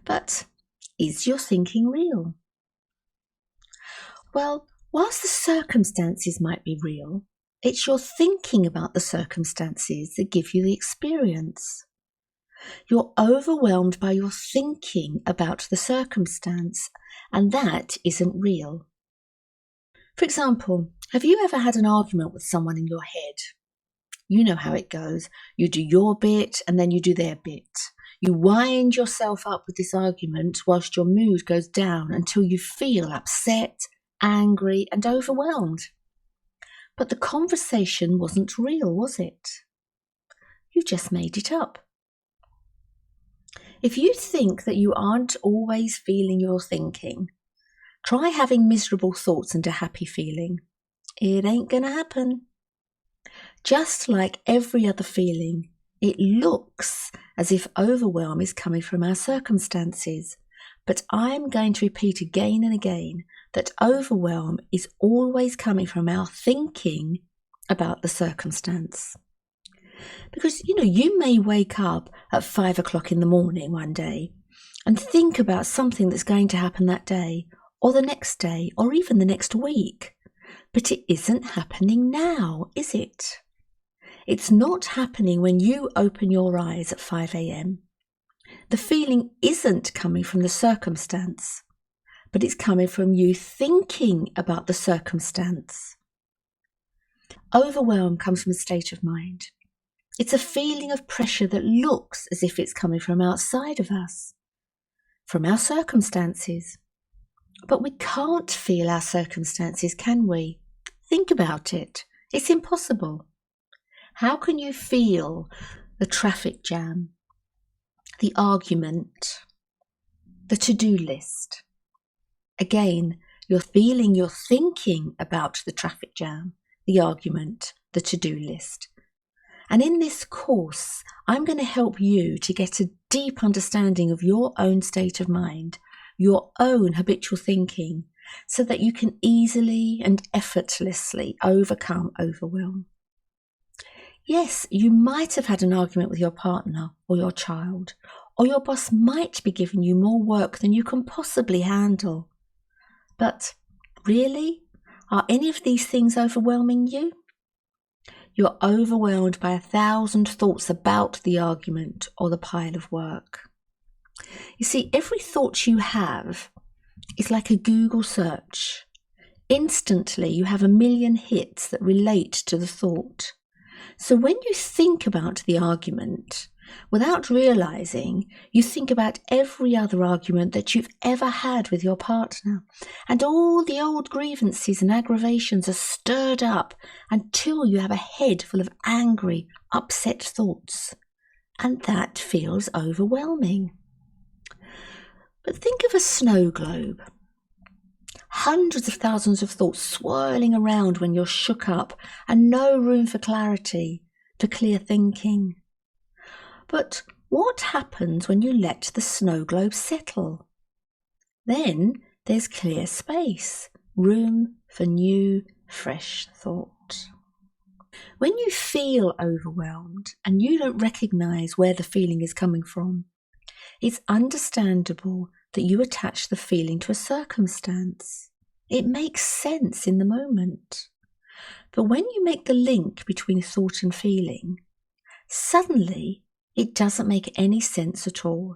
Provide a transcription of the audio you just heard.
But is your thinking real? Well, whilst the circumstances might be real, it's your thinking about the circumstances that give you the experience. You're overwhelmed by your thinking about the circumstance, and that isn't real. For example, have you ever had an argument with someone in your head? You know how it goes. You do your bit and then you do their bit. You wind yourself up with this argument whilst your mood goes down until you feel upset, angry, and overwhelmed. But the conversation wasn't real, was it? You just made it up. If you think that you aren't always feeling your thinking, try having miserable thoughts and a happy feeling. It ain't gonna happen. Just like every other feeling, it looks as if overwhelm is coming from our circumstances. But I'm going to repeat again and again that overwhelm is always coming from our thinking about the circumstance. Because, you may wake up at 5 o'clock in the morning one day and think about something that's going to happen that day, or the next day, or even the next week. But it isn't happening now, is it? It's not happening when you open your eyes at 5 a.m. The feeling isn't coming from the circumstance, but it's coming from you thinking about the circumstance. Overwhelm comes from a state of mind. It's a feeling of pressure that looks as if it's coming from outside of us, from our circumstances. But we can't feel our circumstances, can we? Think about it. It's impossible. How can you feel the traffic jam, the argument, the to-do list? Again, you're thinking about the traffic jam, the argument, the to-do list. And in this course, I'm going to help you to get a deep understanding of your own state of mind, your own habitual thinking, so that you can easily and effortlessly overcome overwhelm. Yes, you might have had an argument with your partner or your child, or your boss might be giving you more work than you can possibly handle. But really, are any of these things overwhelming you? You're overwhelmed by 1,000 thoughts about the argument or the pile of work. You see, every thought you have is like a Google search. Instantly, you have 1,000,000 hits that relate to the thought. So when you think about the argument, without realizing, you think about every other argument that you've ever had with your partner, and all the old grievances and aggravations are stirred up until you have a head full of angry, upset thoughts. And that feels overwhelming. But think of a snow globe. Hundreds of thousands of thoughts swirling around when you're shook up and no room for clarity, for clear thinking. But what happens when you let the snow globe settle? Then there's clear space, room for new, fresh thought. When you feel overwhelmed and you don't recognize where the feeling is coming from, it's understandable that you attach the feeling to a circumstance. It makes sense in the moment. But when you make the link between thought and feeling, suddenly it doesn't make any sense at all.